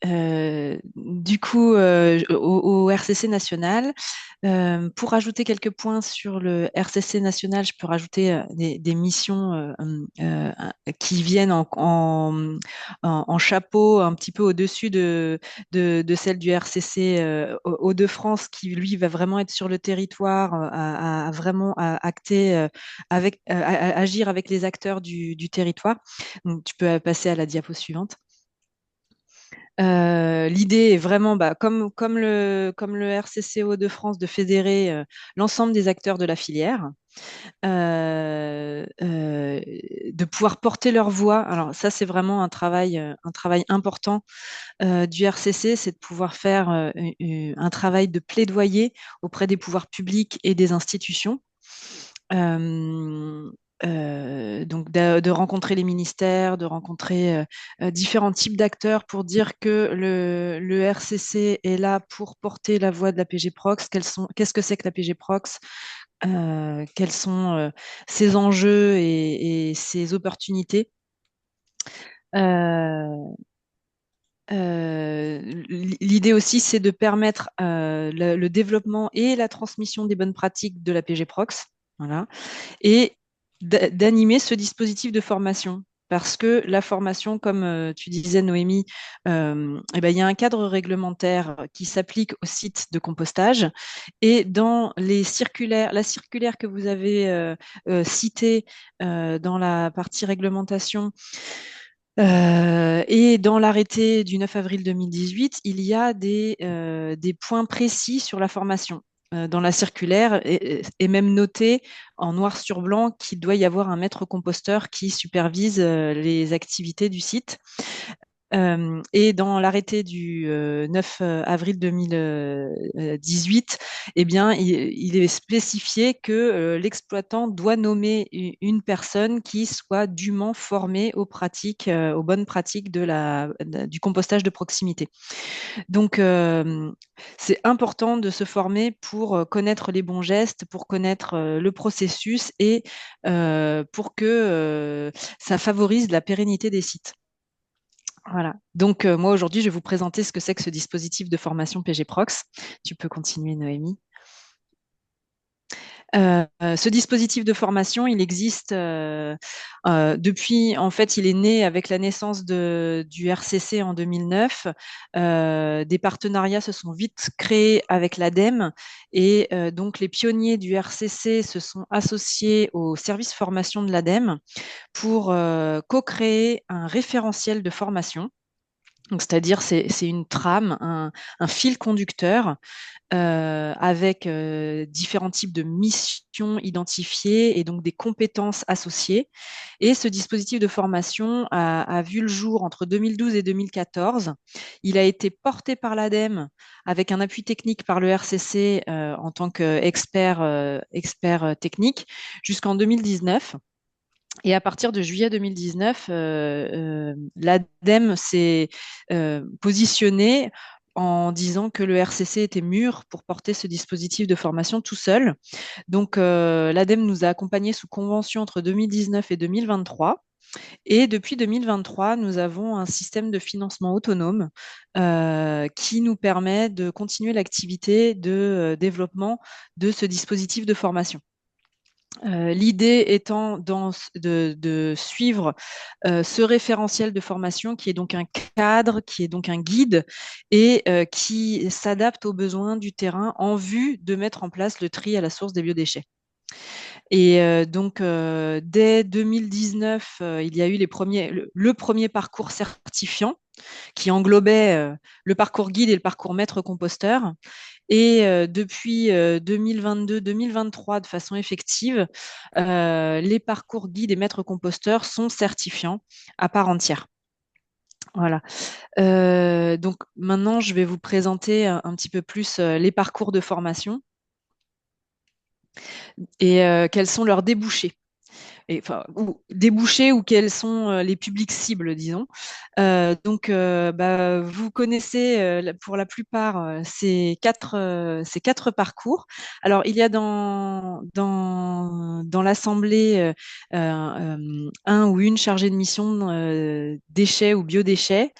Du coup, au RCC national, pour ajouter quelques points sur le RCC national, je peux rajouter des missions qui viennent en chapeau, un petit peu au-dessus de celle du RCC Hauts-de-France, qui lui va vraiment être sur le territoire, à vraiment acter agir avec les acteurs du territoire. Donc, tu peux passer à la diapo suivante. L'idée est vraiment, comme le RCCO de France, de fédérer l'ensemble des acteurs de la filière, de pouvoir porter leur voix. Alors ça, c'est vraiment un travail important du RCC, c'est de pouvoir faire un travail de plaidoyer auprès des pouvoirs publics et des institutions. Euh, donc de rencontrer les ministères, de rencontrer différents types d'acteurs pour dire que le RCC est là pour porter la voix de la PG Prox. Qu'est-ce que c'est que la PG Prox? Quels sont ses enjeux et ses opportunités? Euh, L'idée aussi, c'est de permettre le développement et la transmission des bonnes pratiques de la PG Prox. Voilà. Et d'animer ce dispositif de formation. Parce que la formation, comme tu disais, Noémie, eh ben, il y a un cadre réglementaire qui s'applique au site de compostage. Et dans la circulaire que vous avez citée dans la partie réglementation, et dans l'arrêté du 9 avril 2018, il y a des points précis sur la formation. Dans la circulaire est même noté en noir sur blanc qu'il doit y avoir un maître composteur qui supervise les activités du site. Et dans l'arrêté du 9 avril 2018, eh bien, il est spécifié que l'exploitant doit nommer une personne qui soit dûment formée aux pratiques, aux bonnes pratiques du compostage de proximité. Donc, c'est important de se former pour connaître les bons gestes, pour connaître le processus et pour que ça favorise la pérennité des sites. Voilà. Donc, moi, aujourd'hui, je vais vous présenter ce que c'est que ce dispositif de formation PG Prox. Tu peux continuer, Noémie. Ce dispositif de formation, il existe depuis, en fait, il est né avec la naissance du RCC en 2009. Des partenariats se sont vite créés avec l'ADEME et donc les pionniers du RCC se sont associés au service formation de l'ADEME pour co-créer un référentiel de formation. Donc, c'est-à-dire, c'est une trame, un fil conducteur avec différents types de missions identifiées et donc des compétences associées. Et ce dispositif de formation a vu le jour entre 2012 et 2014. Il a été porté par l'ADEME avec un appui technique par le RCC en tant qu'expert technique jusqu'en 2019. Et à partir de juillet 2019, l'ADEME s'est positionné en disant que le RCC était mûr pour porter ce dispositif de formation tout seul. Donc, l'ADEME nous a accompagnés sous convention entre 2019 et 2023. Et depuis 2023, nous avons un système de financement autonome qui nous permet de continuer l'activité de développement de ce dispositif de formation. L'idée étant de suivre ce référentiel de formation qui est donc un cadre, qui est donc un guide et qui s'adapte aux besoins du terrain en vue de mettre en place le tri à la source des biodéchets. Et donc, dès 2019, il y a eu le premier parcours certifiant qui englobait le parcours guide et le parcours maître composteur. Et depuis 2022-2023, de façon effective, les parcours guides et maîtres composteurs sont certifiants à part entière. Voilà. Donc maintenant, je vais vous présenter un petit peu plus les parcours de formation et quels sont leurs débouchés. Et, enfin, ou débouchés ou quels sont les publics cibles, disons. Vous connaissez pour la plupart ces quatre parcours. Alors, il y a dans l'Assemblée un ou une chargée de mission déchets ou biodéchets.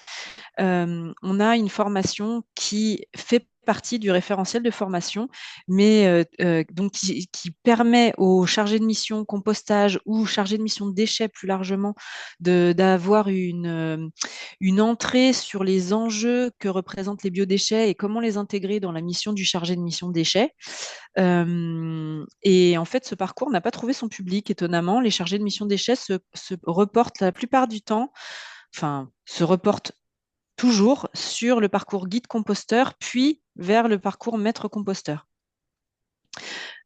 On a une formation qui fait partie du référentiel de formation, mais donc qui permet aux chargés de mission compostage ou chargés de mission de déchets plus largement d'avoir une entrée sur les enjeux que représentent les biodéchets et comment les intégrer dans la mission du chargé de mission déchets. Et en fait, ce parcours n'a pas trouvé son public, étonnamment. Les chargés de mission déchets se reportent la plupart du temps, enfin, se reportent toujours sur le parcours guide composteur, puis vers le parcours maître composteur.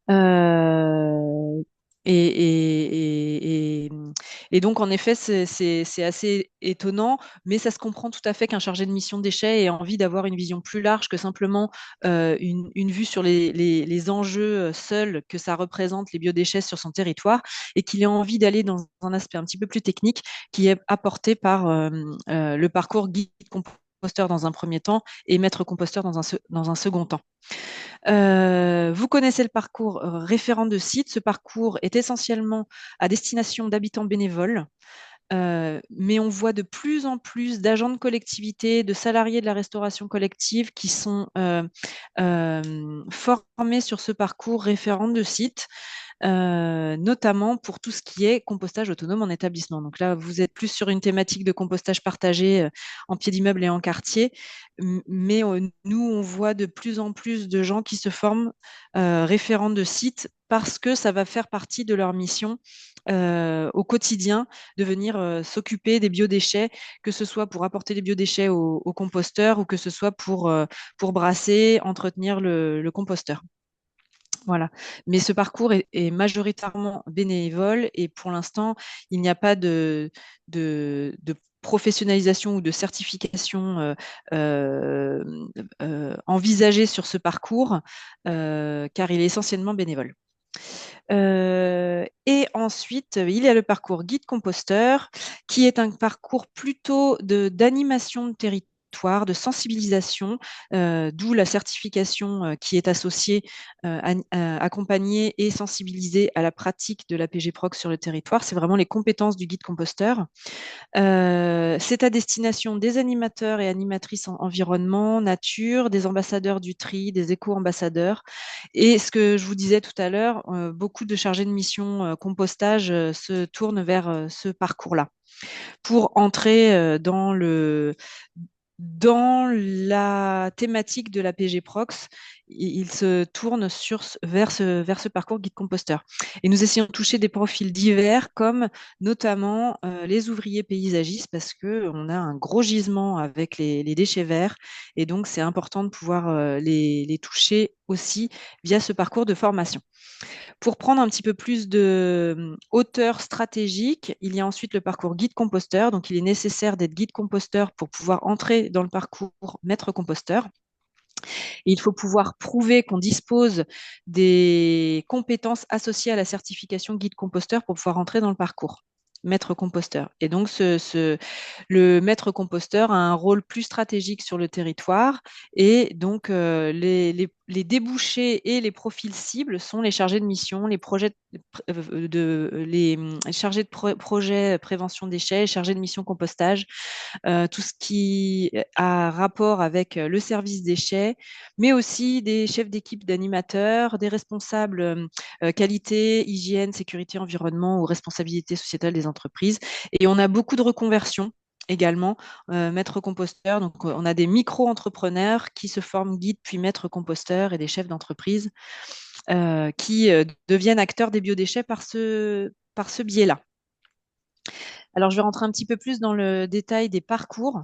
Euh, et donc, en effet, c'est assez étonnant, mais ça se comprend tout à fait qu'un chargé de mission déchets ait envie d'avoir une vision plus large que simplement une vue sur les enjeux seuls que ça représente, les biodéchets sur son territoire, et qu'il ait envie d'aller dans un aspect un petit peu plus technique qui est apporté par le parcours guide composteur dans un premier temps et maître composteur dans un second temps. Vous connaissez le parcours référent de site. Ce parcours est essentiellement à destination d'habitants bénévoles, mais on voit de plus en plus d'agents de collectivité, de salariés de la restauration collective qui sont formés sur ce parcours référent de site. Notamment pour tout ce qui est compostage autonome en établissement. Donc là, vous êtes plus sur une thématique de compostage partagé en pied d'immeuble et en quartier, mais nous, on voit de plus en plus de gens qui se forment référents de site parce que ça va faire partie de leur mission au quotidien de venir s'occuper des biodéchets, que ce soit pour apporter les biodéchets au composteur ou que ce soit pour brasser, entretenir le composteur. Voilà. Mais ce parcours est majoritairement bénévole et pour l'instant, il n'y a pas de professionnalisation ou de certification euh, envisagée sur ce parcours, car il est essentiellement bénévole. Et ensuite, il y a le parcours guide composteur, qui est un parcours plutôt d'animation de territoire, de sensibilisation, d'où la certification qui est associée, accompagnée et sensibilisée à la pratique de la PG Proc sur le territoire. C'est vraiment les compétences du guide composteur. C'est à destination des animateurs et animatrices en environnement, nature, des ambassadeurs du tri, des éco-ambassadeurs. Et ce que je vous disais tout à l'heure, beaucoup de chargés de mission compostage se tournent vers ce parcours-là pour entrer dans la thématique de la PG Prox. Il se tourne vers ce parcours guide composteur. Et nous essayons de toucher des profils divers, comme notamment les ouvriers paysagistes, parce qu'on a un gros gisement avec les déchets verts. Et donc, c'est important de pouvoir les toucher aussi via ce parcours de formation. Pour prendre un petit peu plus de hauteur stratégique, il y a ensuite le parcours guide composteur. Donc, il est nécessaire d'être guide composteur pour pouvoir entrer dans le parcours maître composteur. Et il faut pouvoir prouver qu'on dispose des compétences associées à la certification guide composteur pour pouvoir entrer dans le parcours maître composteur. Et donc, le maître composteur a un rôle plus stratégique sur le territoire. Et donc, les débouchés et les profils cibles sont les chargés de mission, les chargés de projet prévention déchets, chargés de mission compostage, tout ce qui a rapport avec le service déchets, mais aussi des chefs d'équipe d'animateurs, des responsables qualité, hygiène, sécurité, environnement ou responsabilité sociétale des entreprises. Et on a beaucoup de reconversions également, maître composteur. Donc, on a des micro-entrepreneurs qui se forment guides puis maître composteur et des chefs d'entreprise qui deviennent acteurs des biodéchets par ce biais-là. Alors, je vais rentrer un petit peu plus dans le détail des parcours.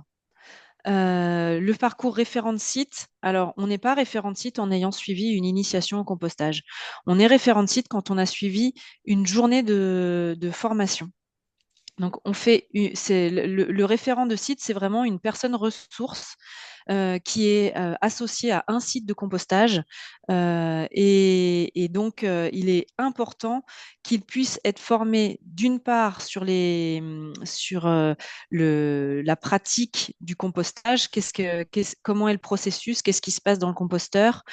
Le parcours référent de site, alors on n'est pas référent de site en ayant suivi une initiation au compostage. On est référent de site quand on a suivi une journée de formation. Donc, le référent de site, c'est vraiment une personne ressource qui est associée à un site de compostage. Et donc, il est important qu'il puisse être formé d'une part sur la pratique du compostage, comment est le processus, qu'est-ce qui se passe dans le composteur,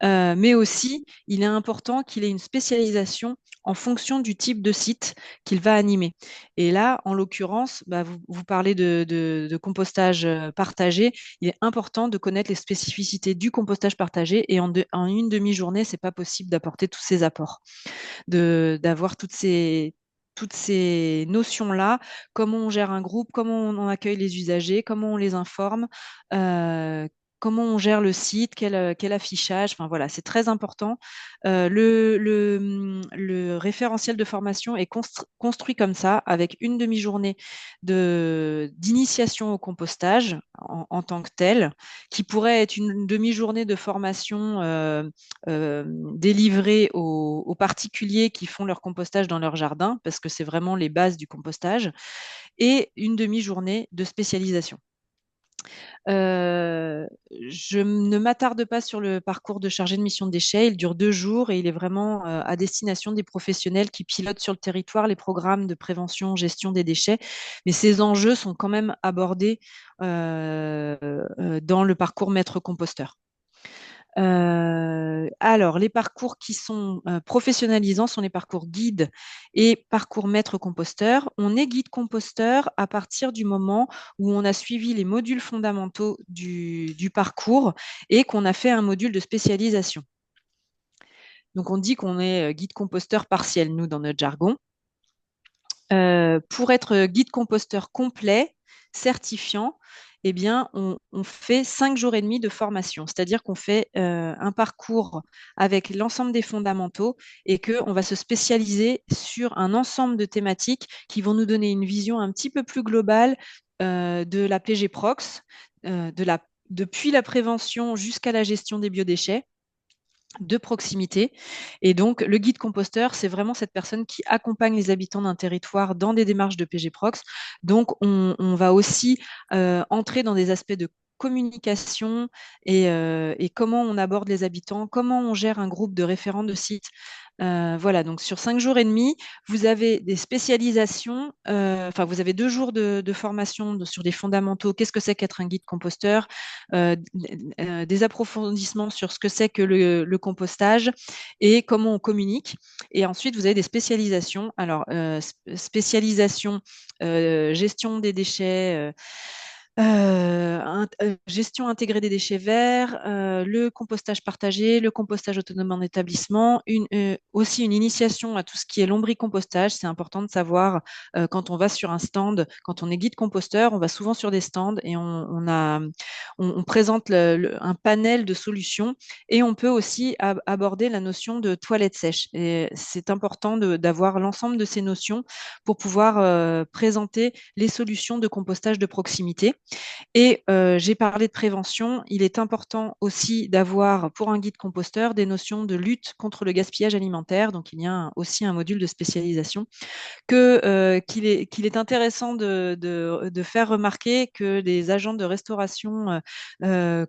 mais aussi, il est important qu'il ait une spécialisation en fonction du type de site qu'il va animer. Et là, en l'occurrence, bah, vous parlez de compostage partagé. Il est important de connaître les spécificités du compostage partagé. Et en une demi-journée, ce n'est pas possible d'apporter tous ces apports, d'avoir toutes ces notions-là, comment on gère un groupe, comment on accueille les usagers, comment on les informe, euh, comment on gère le site, quel affichage. Enfin voilà, c'est très important. Le référentiel de formation est construit comme ça, avec une demi-journée d'initiation au compostage en tant que tel, qui pourrait être une demi-journée de formation délivrée aux particuliers qui font leur compostage dans leur jardin, parce que c'est vraiment les bases du compostage, et une demi-journée de spécialisation. Je ne m'attarde pas sur le parcours de chargé de mission de déchets. Il dure 2 jours et il est vraiment à destination des professionnels qui pilotent sur le territoire les programmes de prévention, gestion des déchets. Mais ces enjeux sont quand même abordés dans le parcours maître composteur. Alors, les parcours qui sont professionnalisants sont les parcours guide et parcours maître composteur. On est guide composteur à partir du moment où on a suivi les modules fondamentaux du parcours et qu'on a fait un module de spécialisation. Donc, on dit qu'on est guide composteur partiel, nous, dans notre jargon. Pour être guide composteur complet, certifiant, eh bien, on fait 5 jours et demi de formation, c'est-à-dire qu'on fait un parcours avec l'ensemble des fondamentaux et qu'on va se spécialiser sur un ensemble de thématiques qui vont nous donner une vision un petit peu plus globale de la PG-Prox, depuis la prévention jusqu'à la gestion des biodéchets de proximité. Et donc, le guide composteur, c'est vraiment cette personne qui accompagne les habitants d'un territoire dans des démarches de PG-Prox. Donc, on va aussi entrer dans des aspects de communication et comment on aborde les habitants, comment on gère un groupe de référents de site. Voilà, donc sur 5 jours et demi, vous avez des spécialisations, enfin, vous avez 2 jours de formation sur des fondamentaux. Qu'est-ce que c'est qu'être un guide composteur, des approfondissements sur ce que c'est que le compostage et comment on communique. Et ensuite, vous avez des spécialisations. Alors, spécialisation gestion des déchets. Gestion intégrée des déchets verts, le compostage partagé, le compostage autonome en établissement, aussi une initiation à tout ce qui est lombricompostage. C'est important de savoir quand on va sur un stand, quand on est guide composteur, on va souvent sur des stands et on présente un panel de solutions et on peut aussi aborder la notion de toilette sèche. Et c'est important d'avoir l'ensemble de ces notions pour pouvoir présenter les solutions de compostage de proximité. Et j'ai parlé de prévention. Il est important aussi d'avoir, pour un guide composteur, des notions de lutte contre le gaspillage alimentaire. Donc, il y a aussi un module de spécialisation qu'il est intéressant de faire remarquer que les agents de restauration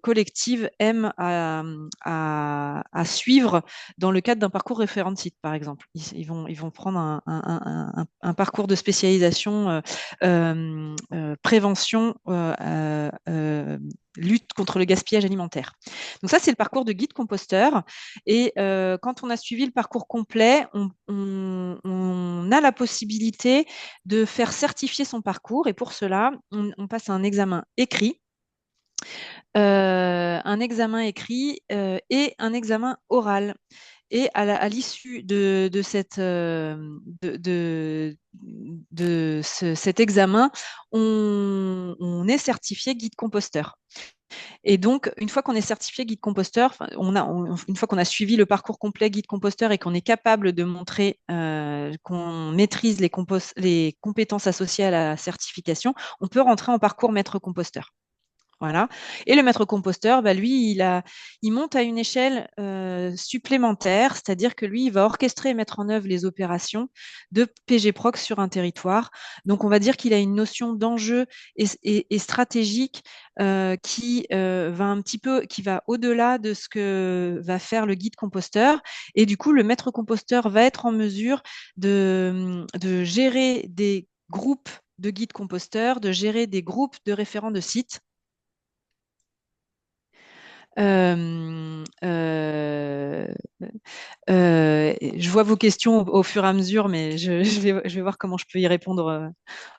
collective aiment à suivre dans le cadre d'un parcours référent de site, par exemple. Ils vont prendre un parcours de spécialisation prévention, lutte contre le gaspillage alimentaire. Donc ça, c'est le parcours de guide composteur. Et quand on a suivi le parcours complet, on a la possibilité de faire certifier son parcours. Et pour cela, on passe à un examen écrit et un examen oral. Et à l'issue cet examen, on est certifié guide composteur. Et donc, une fois qu'on est certifié guide composteur, une fois qu'on a suivi le parcours complet guide composteur et qu'on est capable de montrer qu'on maîtrise les compétences associées à la certification, on peut rentrer en parcours maître composteur. Voilà. Et le maître composteur, bah, lui, il monte à une échelle supplémentaire, c'est-à-dire que lui, il va orchestrer et mettre en œuvre les opérations de PGProc sur un territoire. Donc, on va dire qu'il a une notion d'enjeu et stratégique va un petit peu, qui va au-delà de ce que va faire le guide composteur. Et du coup, le maître composteur va être en mesure de gérer des groupes de guides composteurs, de gérer des groupes de référents de sites. Euh, euh, je vois vos questions au fur et à mesure, mais je vais voir comment je peux y répondre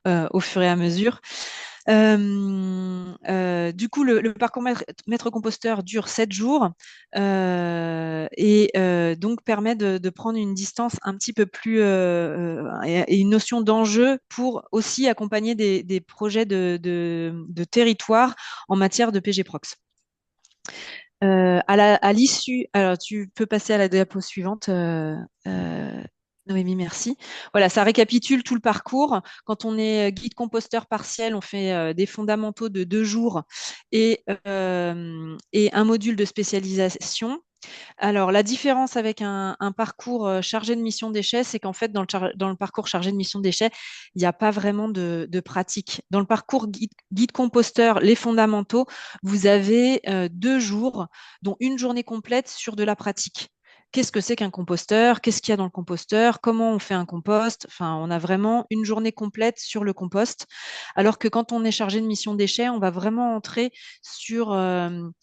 au fur et à mesure. Du coup, le parcours maître composteur dure 7 jours et donc permet de prendre une distance un petit peu plus et une notion d'enjeu pour aussi accompagner des projets de territoire en matière de PGProx. À l'issue, alors tu peux passer à la diapo suivante, Noémie, merci. Voilà, ça récapitule tout le parcours. Quand on est guide composteur partiel, on fait des fondamentaux de 2 jours et un module de spécialisation. Alors, la différence avec un parcours chargé de mission déchets, c'est qu'en fait, dans le parcours chargé de mission déchets, il n'y a pas vraiment de pratique. Dans le parcours guide composteur, les fondamentaux, vous avez 2 jours, dont une journée complète sur de la pratique. Qu'est-ce que c'est qu'un composteur? Qu'est-ce qu'il y a dans le composteur? Comment on fait un compost? Enfin, on a vraiment une journée complète sur le compost. Alors que quand on est chargé de mission déchets, on va vraiment entrer sur une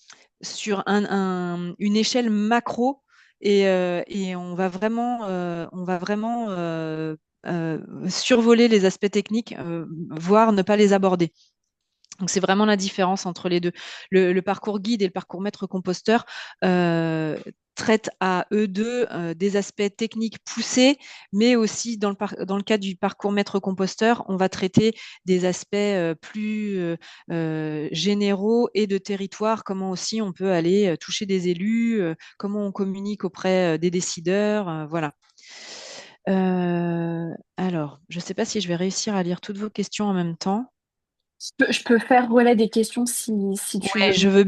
échelle macro et on va vraiment survoler les aspects techniques, voire ne pas les aborder. Donc, c'est vraiment la différence entre les deux. Le parcours guide et le parcours maître composteur traitent à eux deux des aspects techniques poussés, mais aussi dans le cas du parcours maître composteur, on va traiter des aspects plus généraux et de territoire, comment aussi on peut aller toucher des élus, comment on communique auprès des décideurs, voilà. Alors, je ne sais pas si je vais réussir à lire toutes vos questions en même temps. Je peux faire relais des questions si tu Oui, le veux. je veux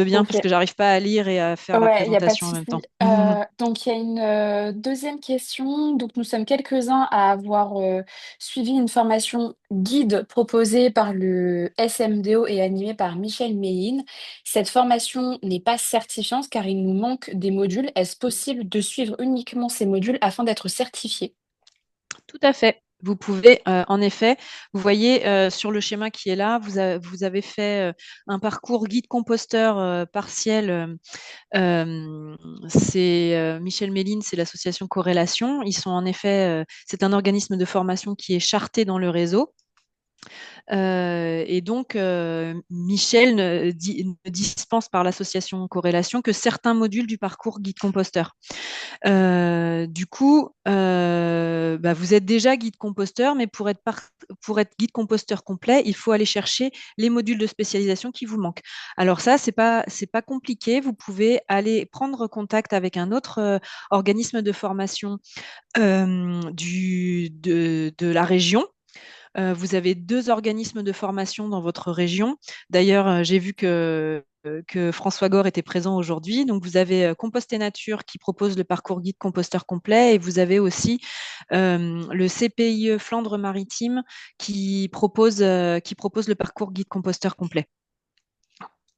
bien Ok. parce que j'arrive pas à lire et à faire la Ouais, il n'y a pas de présentation en même temps. souci. Donc, il y a une deuxième question. Donc, nous sommes quelques-uns à avoir suivi une formation guide proposée par le SMDO et animée par Michel Méline. Cette formation n'est pas certifiante car il nous manque des modules. Est-ce possible de suivre uniquement ces modules afin d'être certifié? Tout à fait. Vous pouvez, en effet, vous voyez sur le schéma qui est là, vous avez fait un parcours guide composteur partiel. C'est Michel Méline, c'est l'association Corrélation. Ils sont en effet, c'est un organisme de formation qui est charté dans le réseau. Et donc, Michel ne dispense par l'association Corrélation que certains modules du parcours guide composteur. Du coup, bah, vous êtes déjà guide composteur, mais pour être guide composteur complet, il faut aller chercher les modules de spécialisation qui vous manquent. Alors ça, c'est pas compliqué. Vous pouvez aller prendre contact avec un autre organisme de formation de la région. Vous avez 2 organismes de formation dans votre région. D'ailleurs, j'ai vu que François Gore était présent aujourd'hui. Donc, vous avez Compost et Nature qui propose le parcours guide composteur complet et vous avez aussi le CPIE Flandre-Maritime qui propose le parcours guide composteur complet.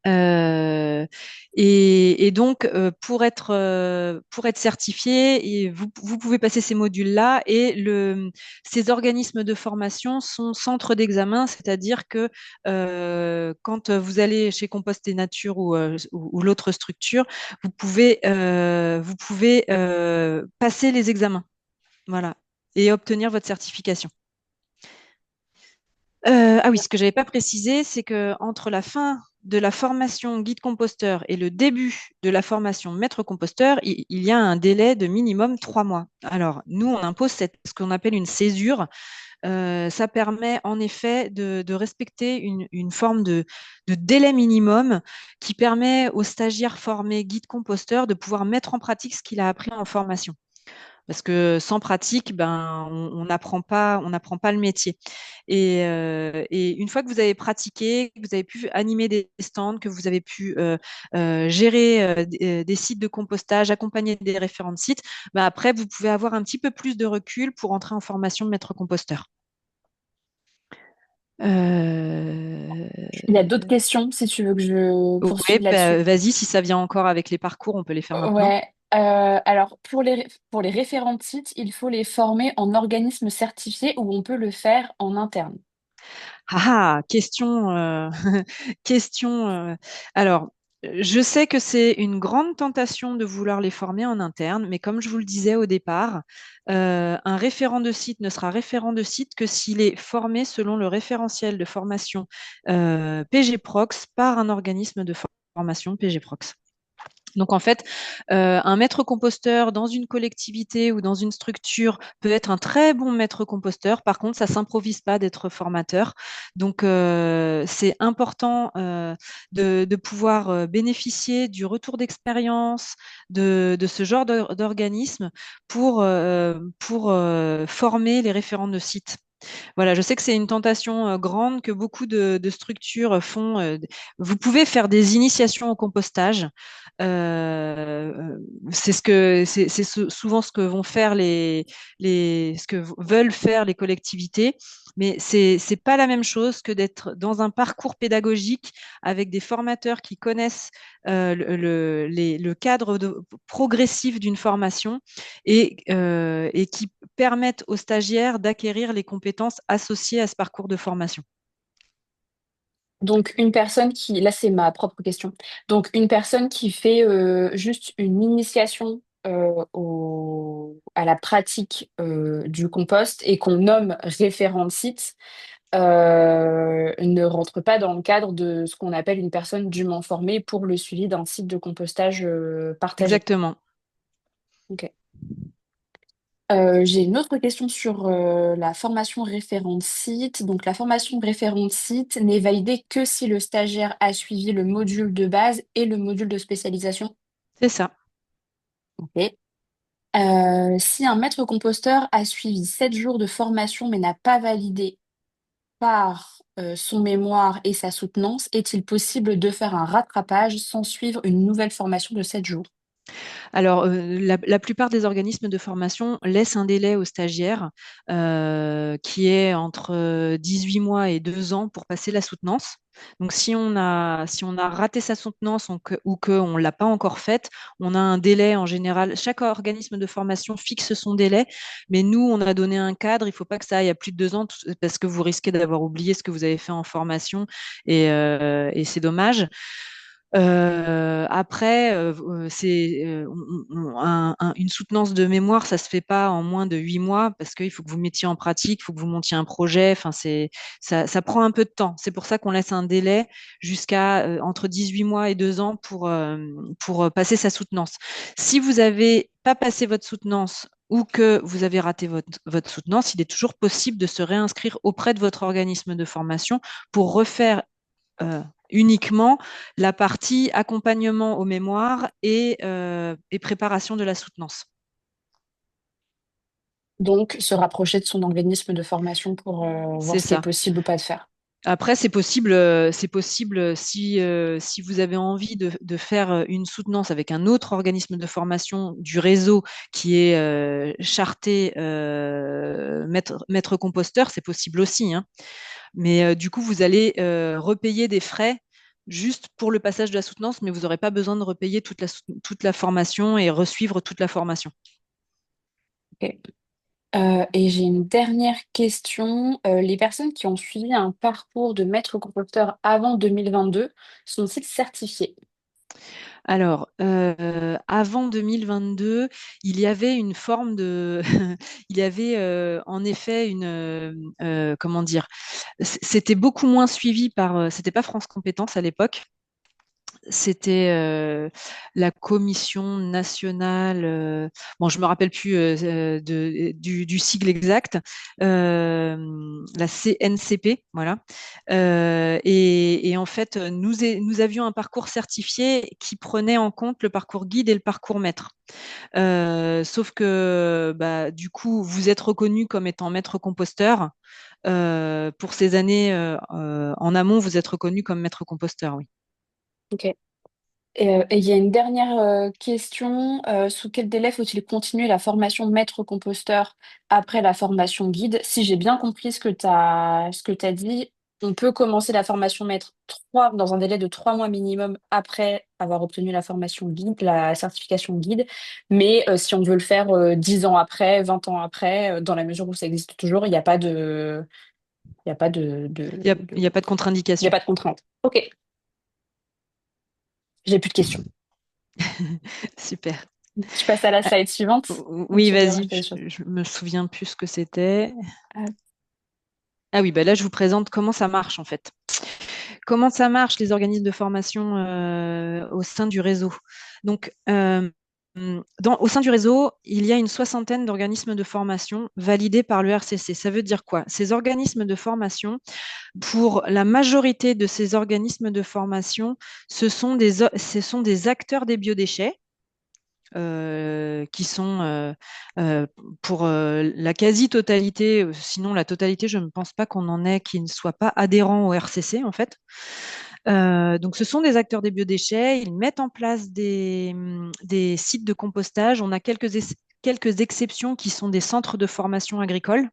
Euh, et donc, pour être certifié, vous pouvez passer ces modules-là et ces organismes de formation sont centres d'examen, c'est-à-dire que quand vous allez chez Compost et Nature ou l'autre structure, vous pouvez passer les examens, voilà, et obtenir votre certification. Ah oui, ce que je n'avais pas précisé, c'est que entre la fin de la formation guide composteur et le début de la formation maître composteur, il y a un délai de minimum 3 mois. Alors, nous, on impose ce qu'on appelle une césure. Ça permet en effet de respecter une forme de délai minimum qui permet aux stagiaires formés guide composteur de pouvoir mettre en pratique ce qu'il a appris en formation. parce que sans pratique, ben, on n'apprend pas le métier. Et une fois que vous avez pratiqué, que vous avez pu animer des stands, que vous avez pu gérer des sites de compostage, accompagner des référents de sites, ben après, vous pouvez avoir un petit peu plus de recul pour entrer en formation de maître composteur. Euh, Il y a d'autres questions si tu veux que je Ouais, poursuive bah, là-dessus. vas-y, si ça vient encore avec les parcours, on peut les faire maintenant. Ouais. Alors, pour les référents de site, il faut les former en organisme certifié ou on peut le faire en interne. Ah, question, question. Alors, je sais que c'est une grande tentation de vouloir les former en interne, mais comme je vous le disais au départ, un référent de site ne sera référent de site que s'il est formé selon le référentiel de formation PGProx par un organisme de formation PGProx. Donc en fait, un maître composteur dans une collectivité ou dans une structure peut être un très bon maître composteur. Par contre, ça s'improvise pas d'être formateur. Donc c'est important de pouvoir bénéficier du retour d'expérience de ce genre d'organisme pour former les référents de site. Voilà, je sais que c'est une tentation grande que beaucoup de structures font. Vous pouvez faire des initiations au compostage. C'est souvent ce que vont faire ce que veulent faire les collectivités, mais c'est pas la même chose que d'être dans un parcours pédagogique avec des formateurs qui connaissent le cadre progressif d'une formation et qui permettent aux stagiaires d'acquérir les compétences associées à ce parcours de formation. Donc, une personne qui, là c'est ma propre question, donc une personne qui fait juste une initiation à la pratique du compost et qu'on nomme référent de site, ne rentre pas dans le cadre de ce qu'on appelle une personne dûment formée pour le suivi d'un site de compostage partagé. Exactement. Ok. J'ai une autre question sur la formation référent de site. Donc, la formation de référent de site n'est validée que si le stagiaire a suivi le module de base et le module de spécialisation. C'est ça. Ok. Si un maître composteur a suivi 7 jours de formation mais n'a pas validé par son mémoire et sa soutenance, est-il possible de faire un rattrapage sans suivre une nouvelle formation de 7 jours? Alors, la plupart des organismes de formation laissent un délai aux stagiaires qui est entre 18 mois et 2 ans pour passer la soutenance. Donc, si on a raté sa soutenance ou qu'on ne l'a pas encore faite, on a un délai en général. Chaque organisme de formation fixe son délai, mais nous, on a donné un cadre. Il ne faut pas que ça aille à plus de 2 ans parce que vous risquez d'avoir oublié ce que vous avez fait en formation et c'est dommage. Après, une soutenance de mémoire, ça se fait pas en moins de 8 mois parce qu'il faut que vous mettiez en pratique, il faut que vous montiez un projet. Enfin, ça prend un peu de temps. C'est pour ça qu'on laisse un délai jusqu'à entre 18 mois et 2 ans pour passer sa soutenance. Si vous avez pas passé votre soutenance ou que vous avez raté votre soutenance, il est toujours possible de se réinscrire auprès de votre organisme de formation pour refaire euh, uniquement la partie accompagnement aux mémoires et préparation de la soutenance. Donc, se rapprocher de son organisme de formation pour voir C'est ce qui est ça. possible ou pas de faire. Après, c'est possible si vous avez envie de faire une soutenance avec un autre organisme de formation du réseau qui est charté maître composteur, c'est possible aussi, hein. Mais du coup, vous allez repayer des frais juste pour le passage de la soutenance, mais vous n'aurez pas besoin de repayer toute la formation et resuivre toute la formation. Ok. Et j'ai une dernière question. Les personnes qui ont suivi un parcours de maître composteur avant 2022 sont-ils certifiées? Alors, avant 2022, il y avait une forme de, il y avait en effet comment dire, c'était beaucoup moins suivi par, c'était pas France Compétences à l'époque. c'était la commission nationale, bon, je me rappelle plus du sigle exact, la CNCP, voilà. Et en fait, nous avions un parcours certifié qui prenait en compte le parcours guide et le parcours maître. Sauf que bah, du coup, vous êtes reconnu comme étant maître composteur. Pour ces années en amont, vous êtes reconnu comme maître composteur, oui. Ok. Et il y a une dernière question. Sous quel délai faut-il continuer la formation maître composteur après la formation guide? Si j'ai bien compris ce que tu dit, on peut commencer la formation maître dans un délai de 3 mois minimum après avoir obtenu la formation guide, la certification guide. Mais si on veut le faire 10 ans après, 20 ans après, dans la mesure où ça existe toujours, il y a pas Il y a pas de il y a contre-indication. pas de contrainte. Ok, j'ai plus de questions. Super. Je passe à la Ah, slide suivante. Ou oui, tu veux vas-y, rajouter des choses? je me souviens plus ce que c'était. Euh, Ah oui, bah là, je vous présente comment ça marche en fait. Comment ça marche, les organismes de formation au sein du réseau. Donc, au sein du réseau, il y a une soixantaine d'organismes de formation validés par le RCC. Ça veut dire quoi? Ces organismes de formation, pour la majorité de ces organismes de formation, ce sont des acteurs des biodéchets qui sont pour la quasi-totalité, sinon la totalité, je ne pense pas qu'on en ait qui ne soient pas adhérents au RCC en fait. Donc ce sont des acteurs des biodéchets, ils mettent en place des sites de compostage. On a quelques exceptions qui sont des centres de formation agricole,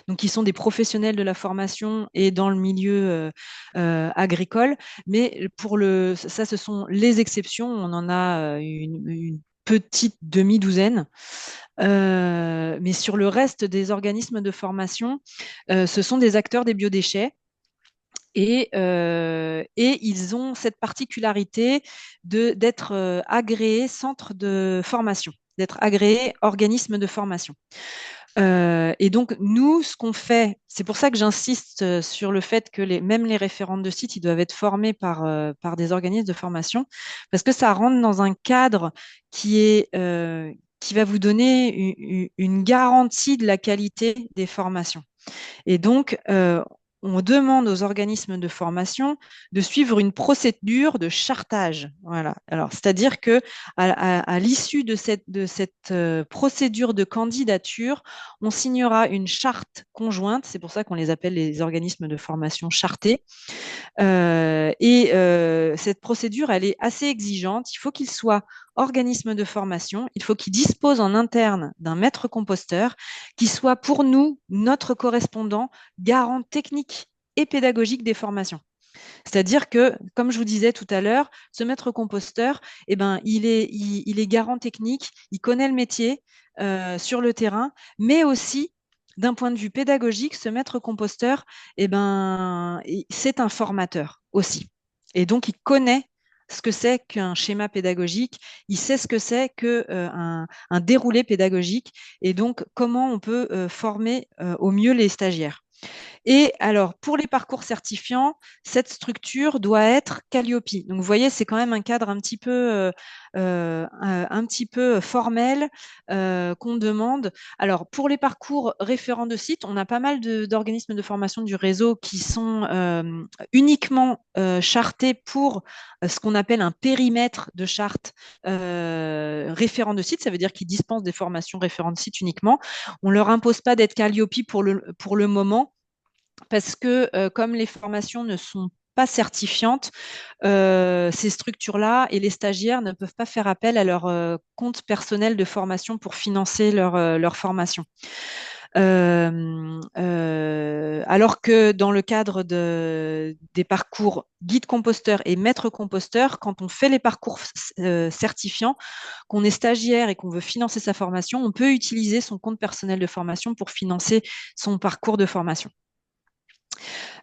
donc qui sont des professionnels de la formation et dans le milieu agricole. Mais ça, ce sont les exceptions. On en a une petite demi-douzaine. Mais sur le reste des organismes de formation, ce sont des acteurs des biodéchets. Et ils ont cette particularité d'être agréés centre de formation, d'être agréés organisme de formation. Et donc, nous, ce qu'on fait, c'est pour ça que j'insiste sur le fait que même les référents de site, ils doivent être formés par des organismes de formation, parce que ça rentre dans un cadre qui va vous donner une garantie de la qualité des formations. Et donc, on demande aux organismes de formation de suivre une procédure de chartage. Voilà. Alors, c'est-à-dire que à l'issue de cette procédure de candidature, on signera une charte conjointe. C'est pour ça qu'on les appelle les organismes de formation chartés. Cette procédure, elle est assez exigeante. Il faut qu'il soit organisme de formation, il faut qu'il dispose en interne d'un maître composteur qui soit pour nous, notre correspondant, garant technique et pédagogique des formations. C'est-à-dire que, comme je vous disais tout à l'heure, ce maître composteur, eh ben, il est garant technique, il connaît le métier sur le terrain, mais aussi d'un point de vue pédagogique, ce maître composteur, eh ben, c'est un formateur aussi. Et donc, il connaît ce que c'est qu'un schéma pédagogique, il sait ce que c'est qu'un déroulé pédagogique, et donc comment on peut former au mieux les stagiaires. Et alors, pour les parcours certifiants, cette structure doit être Calliope. Donc, vous voyez, c'est quand même un cadre un petit peu formel qu'on demande. Alors, pour les parcours référents de site, on a pas mal d'organismes de formation du réseau qui sont uniquement chartés pour ce qu'on appelle un périmètre de charte référent de site. Ça veut dire qu'ils dispensent des formations référents de site uniquement. On ne leur impose pas d'être Calliope pour le moment parce que comme les formations ne sont pas certifiantes, ces structures-là et les stagiaires ne peuvent pas faire appel à leur compte personnel de formation pour financer leur formation. Alors que dans le cadre des parcours guide composteur et maître composteur, quand on fait les parcours certifiants, qu'on est stagiaire et qu'on veut financer sa formation, on peut utiliser son compte personnel de formation pour financer son parcours de formation.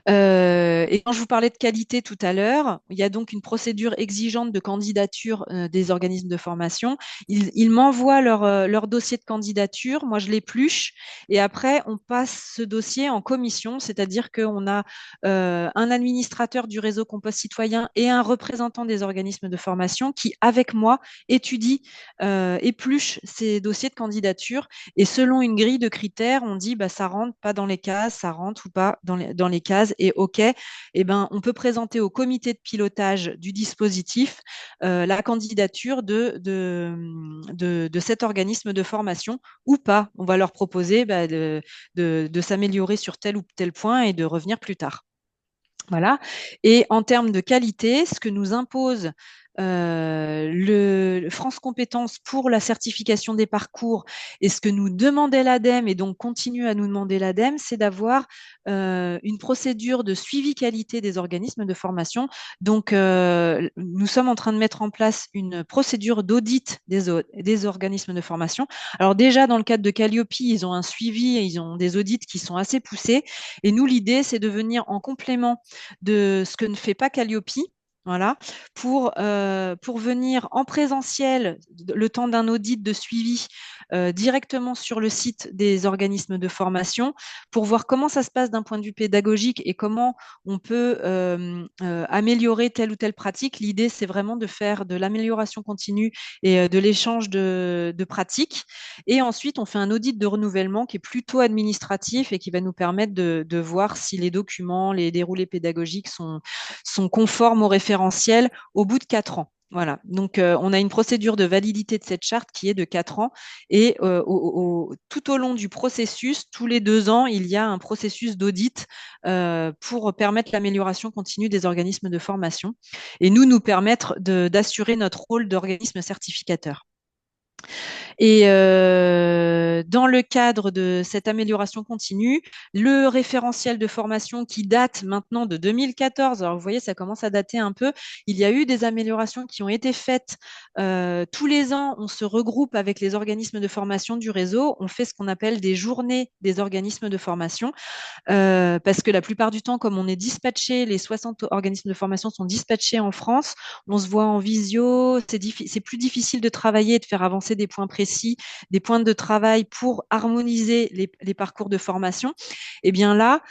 Et quand je vous parlais de qualité tout à l'heure, il y a donc une procédure exigeante de candidature des organismes de formation. Ils m'envoient leur dossier de candidature, moi je l'épluche et après on passe ce dossier en commission, c'est-à-dire qu'on a un administrateur du réseau Compost Citoyen et un représentant des organismes de formation qui, avec moi, étudie, épluche ces dossiers de candidature et selon une grille de critères, on dit bah, ça rentre pas dans les cases, ça rentre ou pas dans les cases. Et OK, eh ben, on peut présenter au comité de pilotage du dispositif la candidature de cet organisme de formation ou pas. On va leur proposer bah, de s'améliorer sur tel ou tel point et de revenir plus tard. Voilà. Et en termes de qualité, ce que nous impose le France Compétences pour la certification des parcours et ce que nous demandait l'ADEME et donc continue à nous demander l'ADEME, c'est d'avoir une procédure de suivi qualité des organismes de formation. Donc, nous sommes en train de mettre en place une procédure d'audit des organismes de formation. Alors déjà, dans le cadre de Calliope, ils ont un suivi, ils ont des audits qui sont assez poussés. Et nous, l'idée, c'est de venir en complément de ce que ne fait pas Calliope. Voilà, pour venir en présentiel, le temps d'un audit de suivi, directement sur le site des organismes de formation, pour voir comment ça se passe d'un point de vue pédagogique et comment on peut améliorer telle ou telle pratique. L'idée, c'est vraiment de faire de l'amélioration continue et de l'échange de pratiques. Et ensuite, on fait un audit de renouvellement qui est plutôt administratif et qui va nous permettre de voir si les documents, les déroulés pédagogiques sont conformes au référentiel au bout de 4 ans. Voilà. Donc, on a une procédure de validité de cette charte qui est de 4 ans. Et tout au long du processus, tous les 2 ans, il y a un processus d'audit pour permettre l'amélioration continue des organismes de formation et nous permettre d'assurer notre rôle d'organisme certificateur. Et dans le cadre de cette amélioration continue, le référentiel de formation qui date maintenant de 2014, alors vous voyez, ça commence à dater un peu, il y a eu des améliorations qui ont été faites. Tous les ans, on se regroupe avec les organismes de formation du réseau, on fait ce qu'on appelle des journées des organismes de formation. Parce que la plupart du temps, comme on est dispatché, les 60 organismes de formation sont dispatchés en France, on se voit en visio, c'est plus difficile de travailler et de faire avancer des points précis, des points de travail pour harmoniser les parcours de formation. Et bien là,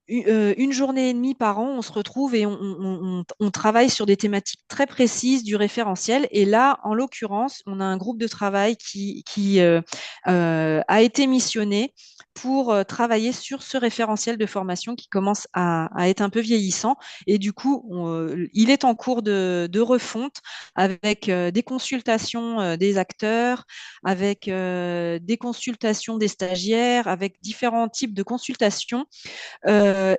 une journée et demie par an, on se retrouve et on travaille sur des thématiques très précises du référentiel. Et là, en l'occurrence, on a un groupe de travail qui a été missionné pour travailler sur ce référentiel de formation qui commence à être un peu vieillissant. Et du coup, il est en cours de refonte avec des consultations des acteurs, avec des consultations des stagiaires, avec différents types de consultations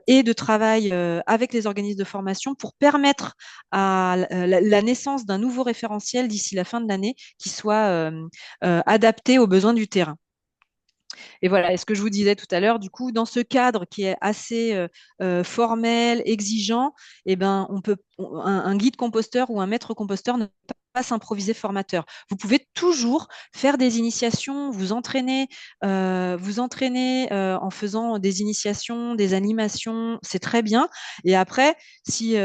et de travail avec les organismes de formation pour permettre à la naissance d'un nouveau référentiel d'ici la fin de l'année qui soit adapté aux besoins du terrain. Et voilà, et ce que je vous disais tout à l'heure, du coup, dans ce cadre qui est assez formel, exigeant, eh ben, un guide composteur ou un maître composteur ne peut pas s'improviser formateur. Vous pouvez toujours faire des initiations, vous entraîner en faisant des initiations, des animations, c'est très bien. Et après, si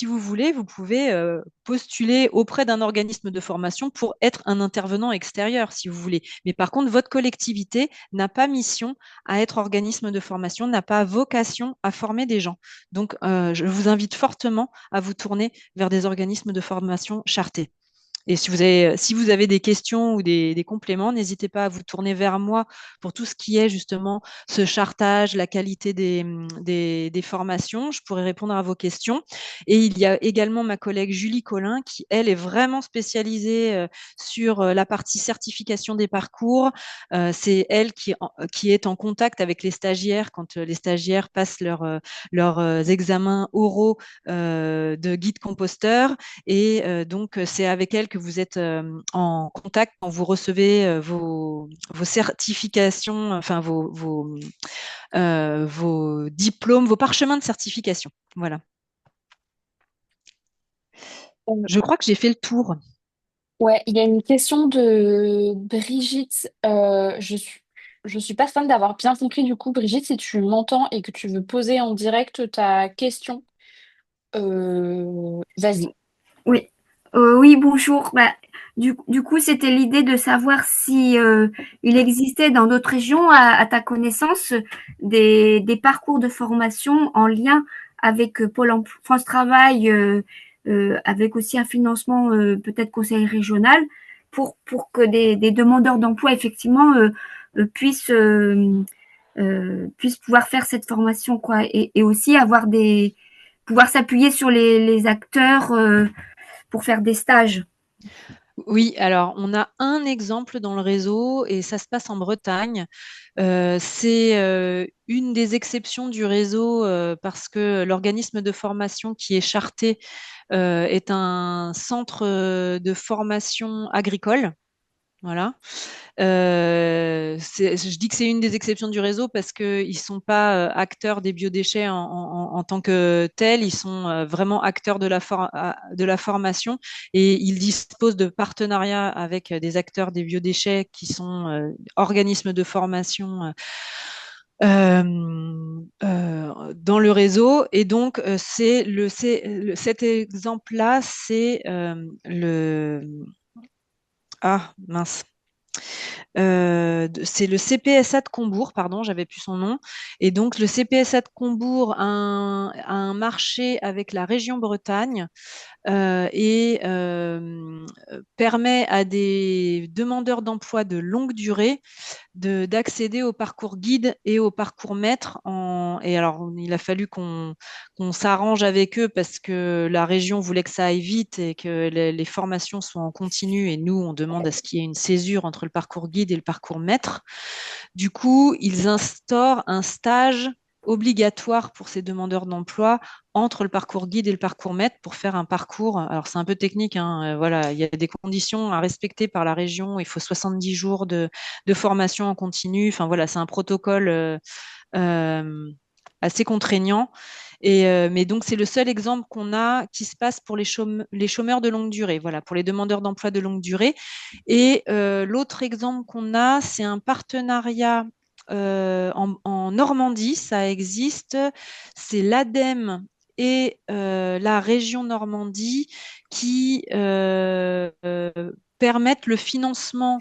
vous voulez, vous pouvez postuler auprès d'un organisme de formation pour être un intervenant extérieur, si vous voulez. Mais par contre, votre collectivité n'a pas mission à être organisme de formation, n'a pas vocation à former des gens. Donc, je vous invite fortement à vous tourner vers des organismes de formation chartés. Et si vous avez des questions ou des compléments, n'hésitez pas à vous tourner vers moi pour tout ce qui est justement ce chartage, la qualité des formations. Je pourrais répondre à vos questions. Et il y a également ma collègue Julie Collin qui, elle, est vraiment spécialisée sur la partie certification des parcours. C'est elle qui est en contact avec les stagiaires quand les stagiaires passent leurs examens oraux de guide composteur. Et donc, c'est avec elle que vous êtes en contact quand vous recevez vos certifications, enfin vos diplômes, vos parchemins de certification. Voilà. Je crois que j'ai fait le tour. Ouais, il y a une question de Brigitte. Je suis je suis pas fan d'avoir bien compris du coup, Brigitte, si tu m'entends et que tu veux poser en direct ta question, vas-y. Oui, oui, bonjour. Bah, du coup, c'était l'idée de savoir si il existait dans d'autres régions, à ta connaissance, des parcours de formation en lien avec Pôle emploi, France Travail, avec aussi un financement peut-être conseil régional, pour que des demandeurs d'emploi, effectivement, puissent, puissent pouvoir faire cette formation, quoi, et aussi avoir pouvoir s'appuyer sur les acteurs. Pour faire des stages. Oui, alors on a un exemple dans le réseau et ça se passe en Bretagne. C'est une des exceptions du réseau parce que l'organisme de formation qui est charté est un centre de formation agricole. Voilà. Je dis que c'est une des exceptions du réseau parce qu'ils ne sont pas acteurs des biodéchets en tant que tels, ils sont vraiment acteurs de la formation et ils disposent de partenariats avec des acteurs des biodéchets qui sont organismes de formation dans le réseau. Et donc, cet exemple-là, c'est le... Ah, mince. C'est le CPSA de Combourg, pardon, j'avais plus son nom. Et donc, le CPSA de Combourg a un marché avec la région Bretagne et permet à des demandeurs d'emploi de longue durée d'accéder au parcours guide et au parcours maître. Et alors, il a fallu qu'on s'arrange avec eux parce que la région voulait que ça aille vite et que les formations soient en continu. Et nous, on demande à ce qu'il y ait une césure entre le parcours guide et le parcours maître. Du coup, ils instaurent un stage obligatoire pour ces demandeurs d'emploi entre le parcours guide et le parcours maître pour faire un parcours. Alors, c'est un peu technique, hein, voilà, il y a des conditions à respecter par la région. Il faut 70 jours de formation en continu. Enfin, voilà, c'est un protocole euh, assez contraignant. Mais donc, c'est le seul exemple qu'on a qui se passe pour les chômeurs de longue durée, voilà, pour les demandeurs d'emploi de longue durée. Et l'autre exemple qu'on a, c'est un partenariat en Normandie, ça existe, c'est l'ADEME et la région Normandie qui permettent le financement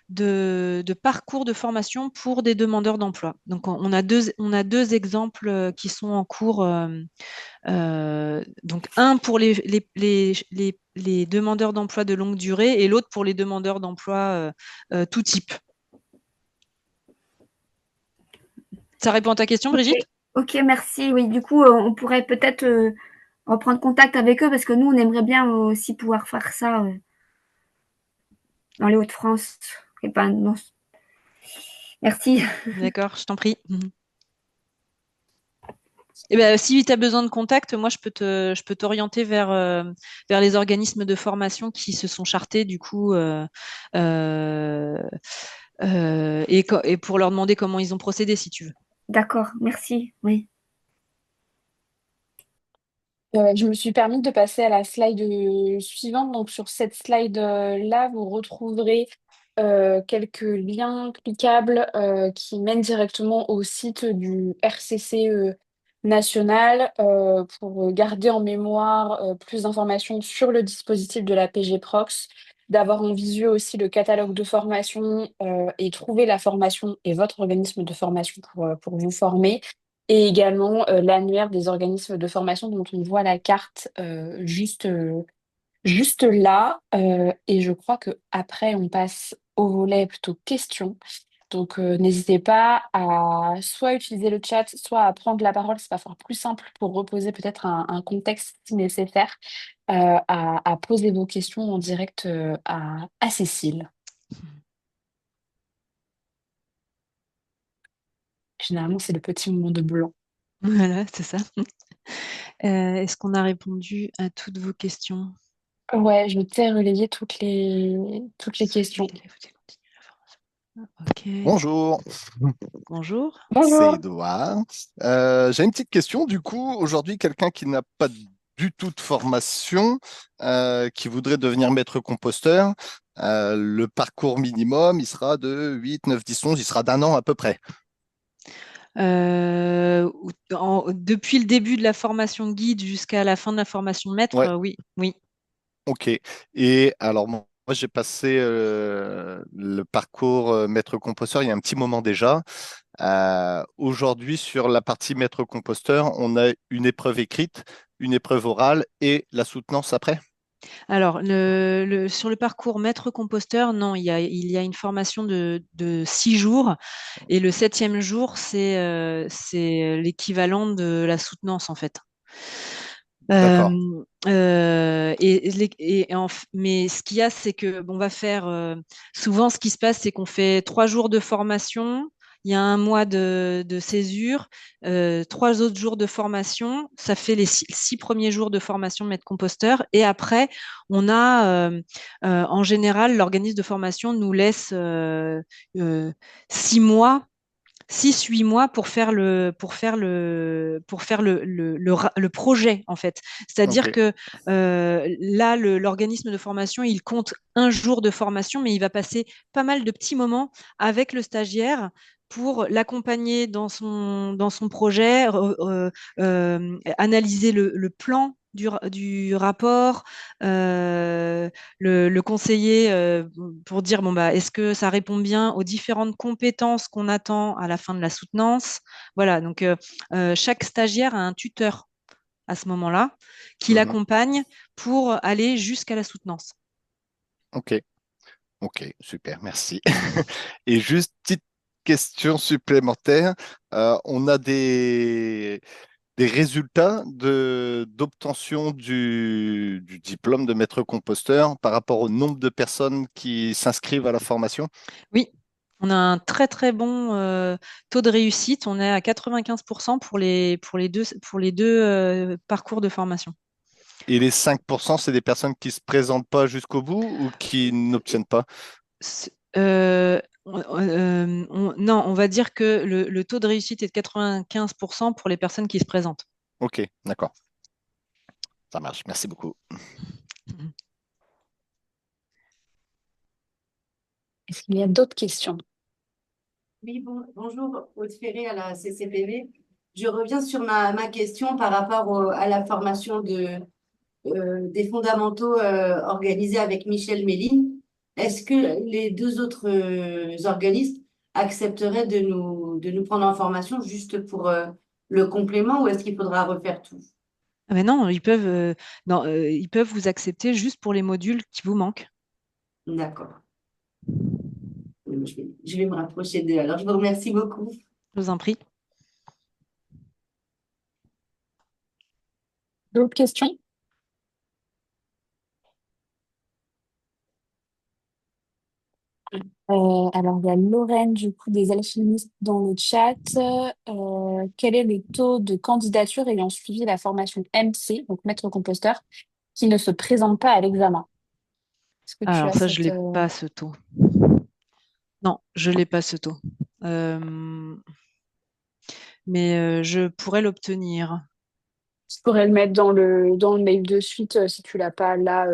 de parcours de formation pour des demandeurs d'emploi. Donc, on a deux exemples qui sont en cours. Donc, un pour les demandeurs d'emploi de longue durée et l'autre pour les demandeurs d'emploi tout type. Ça répond à ta question, Ok, Brigitte? ok, merci. Oui, du coup, on pourrait peut-être reprendre contact avec eux parce que nous, on aimerait bien aussi pouvoir faire ça dans les Hauts-de-France. Et ben, non. Merci. D'accord, je t'en prie. Et ben, si tu as besoin de contact, moi, je peux t'orienter vers les organismes de formation qui se sont chartés, du coup, euh, et pour leur demander comment ils ont procédé, si tu veux. D'accord, merci. Oui. Je me suis permis de passer à la slide suivante. Donc, sur cette slide-là, vous retrouverez quelques liens cliquables qui mènent directement au site du RCC national pour garder en mémoire plus d'informations sur le dispositif de la PG Prox, d'avoir en visu aussi le catalogue de formation et trouver la formation et votre organisme de formation pour vous former et également l'annuaire des organismes de formation dont on voit la carte juste là. Et je crois que après on passe au volet plutôt questions. Donc n'hésitez pas à soit utiliser le chat, soit à prendre la parole. C'est parfois plus simple pour reposer peut-être un contexte si nécessaire, à poser vos questions en direct à Cécile. Généralement, c'est le petit moment de blanc. Voilà, c'est ça. Est-ce qu'on a répondu à toutes vos questions? Ouais, je t'ai relayé toutes les questions. Ok. Bonjour, Bonjour. c'est Bonjour. Edouard. J'ai une petite question. Du coup, aujourd'hui, quelqu'un qui n'a pas du tout de formation, qui voudrait devenir maître composteur, Le parcours minimum, il sera de 8, 9, 10, 11, il sera d'1 an à peu près. Depuis le début de la formation guide jusqu'à la fin de la formation maître, Ouais, oui, oui. ok. Et alors, moi, j'ai passé le parcours maître composteur il y a un petit moment déjà. Aujourd'hui, sur la partie maître composteur, on a une épreuve écrite, une épreuve orale et la soutenance après. Alors, sur le parcours maître composteur, non, il y a une formation de 6 jours et le 7e jour, c'est l'équivalent de la soutenance en fait. D'accord. Mais ce qu'il y a, c'est que on va faire souvent ce qui se passe, c'est qu'on fait 3 jours de formation, il y a un mois de césure, 3 autres jours de formation, ça fait les 6 premiers jours de formation de maître composteur, et après, on a en général, l'organisme de formation nous laisse 6 mois 6-8 mois pour faire le projet, en fait. Ok. C'est-à-dire que là, l'organisme de formation, il compte un jour de formation, mais il va passer pas mal de petits moments avec le stagiaire pour l'accompagner dans son projet, analyser le plan du rapport, le conseiller pour dire bon bah est-ce que ça répond bien aux différentes compétences qu'on attend à la fin de la soutenance. Voilà, donc chaque stagiaire a un tuteur à ce moment-là qui Mhm. l'accompagne pour aller jusqu'à la soutenance. Ok. Ok. Super. Merci. Et juste petite question supplémentaire. On a des résultats d'obtention du diplôme de maître composteur par rapport au nombre de personnes qui s'inscrivent à la formation. Oui, on a un très très bon taux de réussite. On est à 95% pour les deux parcours de formation. Et les 5%, c'est des personnes qui ne se présentent pas jusqu'au bout ou qui n'obtiennent pas? Non, on va dire que le taux de réussite est de 95% pour les personnes qui se présentent. Ok, d'accord. Ça marche. Merci beaucoup. Est-ce qu'il y a d'autres questions? Oui, bonjour, Aude Ferré à la CCPV. Je reviens sur ma question par rapport à la formation des fondamentaux organisée avec Michel Méline. Est-ce que les deux autres organismes accepteraient de nous prendre en formation juste pour le complément ou est-ce qu'il faudra refaire tout? Ah ben non, non, ils peuvent vous accepter juste pour les modules qui vous manquent. D'accord. Je vais me rapprocher d'eux. Alors, je vous remercie beaucoup. Je vous en prie. D'autres questions? Alors, il y a Lorraine, du coup, des alchimistes dans le chat. Quel est le taux de candidature ayant suivi la formation MC, donc maître composteur, qui ne se présente pas à l'examen? Est-ce que tu Alors as ça, je cette... l'ai pas ce taux. Non, je l'ai pas ce taux. Mais je pourrais l'obtenir. Je pourrais le mettre dans le mail de suite si tu l'as pas là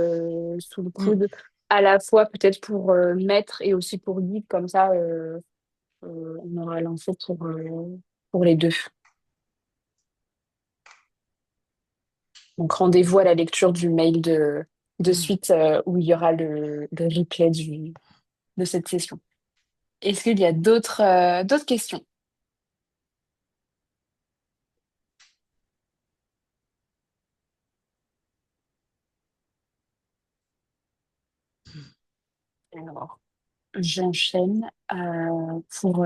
sous le Mm. coude, à la fois peut-être pour maître et aussi pour guide, comme ça on aura l'info pour les deux. Donc rendez-vous à la lecture du mail de suite où il y aura le replay de cette session. Est-ce qu'il y a d'autres questions? Alors, j'enchaîne pour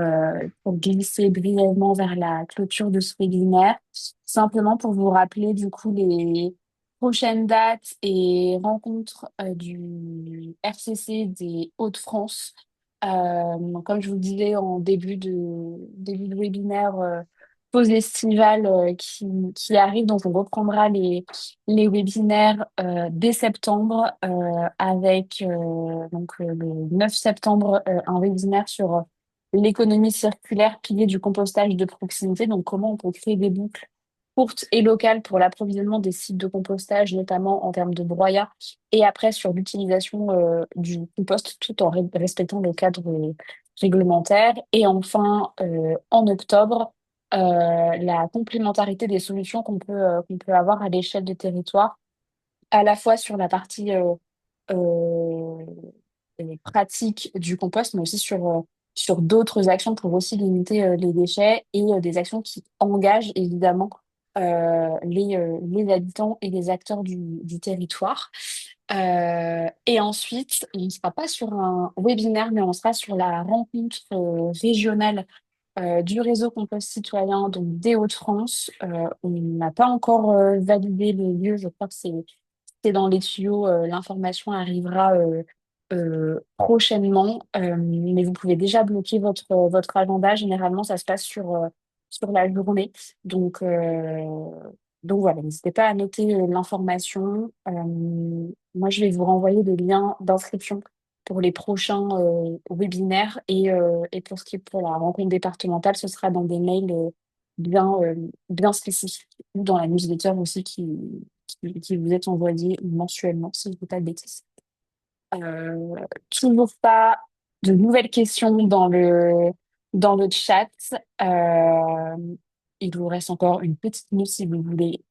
glisser brièvement vers la clôture de ce webinaire. Simplement pour vous rappeler du coup les prochaines dates et rencontres du RCC des Hauts-de-France. Donc, comme je vous le disais en début de webinaire, pause estivale qui arrive. Donc, on reprendra les webinaires dès septembre avec le 9 septembre un webinaire sur l'économie circulaire, pilier du compostage de proximité. Donc, comment on peut créer des boucles courte et locale pour l'approvisionnement des sites de compostage, notamment en termes de broyat, et après sur l'utilisation du compost tout en respectant le cadre réglementaire. Et enfin, en octobre, la complémentarité des solutions qu'on peut avoir à l'échelle des territoires, à la fois sur la partie euh, pratique du compost, mais aussi sur d'autres actions pour aussi limiter les déchets et des actions qui engagent évidemment les habitants et les acteurs du territoire. Et ensuite, on ne sera pas sur un webinaire, mais on sera sur la rencontre régionale du réseau Compost Citoyen, donc des Hauts-de-France. On n'a pas encore validé le lieu, je crois que c'est dans les tuyaux, l'information arrivera prochainement, mais vous pouvez déjà bloquer votre agenda. Généralement, ça se passe sur la journée. Donc, euh, donc voilà, n'hésitez pas à noter l'information. Moi, je vais vous renvoyer le lien d'inscription pour les prochains webinaires et pour ce qui est pour la rencontre départementale, ce sera dans des mails bien spécifiques ou dans la newsletter aussi qui vous est envoyée mensuellement, si je ne dis pas de bêtises. Toujours pas de nouvelles questions dans le chat. Euh, il vous reste encore une petite minute si vous voulez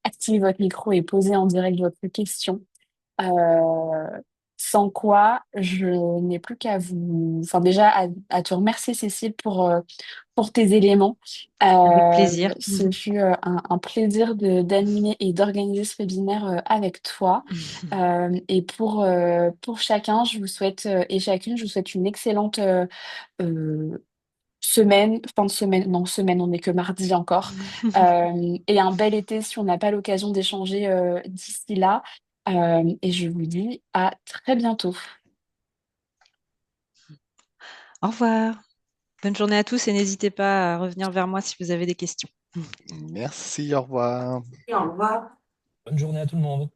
activer votre micro et poser en direct votre question. Euh, Sans quoi, je n'ai plus qu'à vous, enfin déjà à te remercier Cécile pour tes éléments. Avec plaisir. Ce fut un plaisir d'animer et d'organiser ce webinaire avec toi. Et pour chacun, je vous souhaite et chacune, je vous souhaite une excellente euh, semaine, fin de semaine, non, semaine, on n'est que mardi encore, et un bel été si on n'a pas l'occasion d'échanger d'ici là. Et je vous dis à très bientôt. Au revoir. Bonne journée à tous et n'hésitez pas à revenir vers moi si vous avez des questions. Merci, au revoir. Et au revoir. Bonne journée à tout le monde.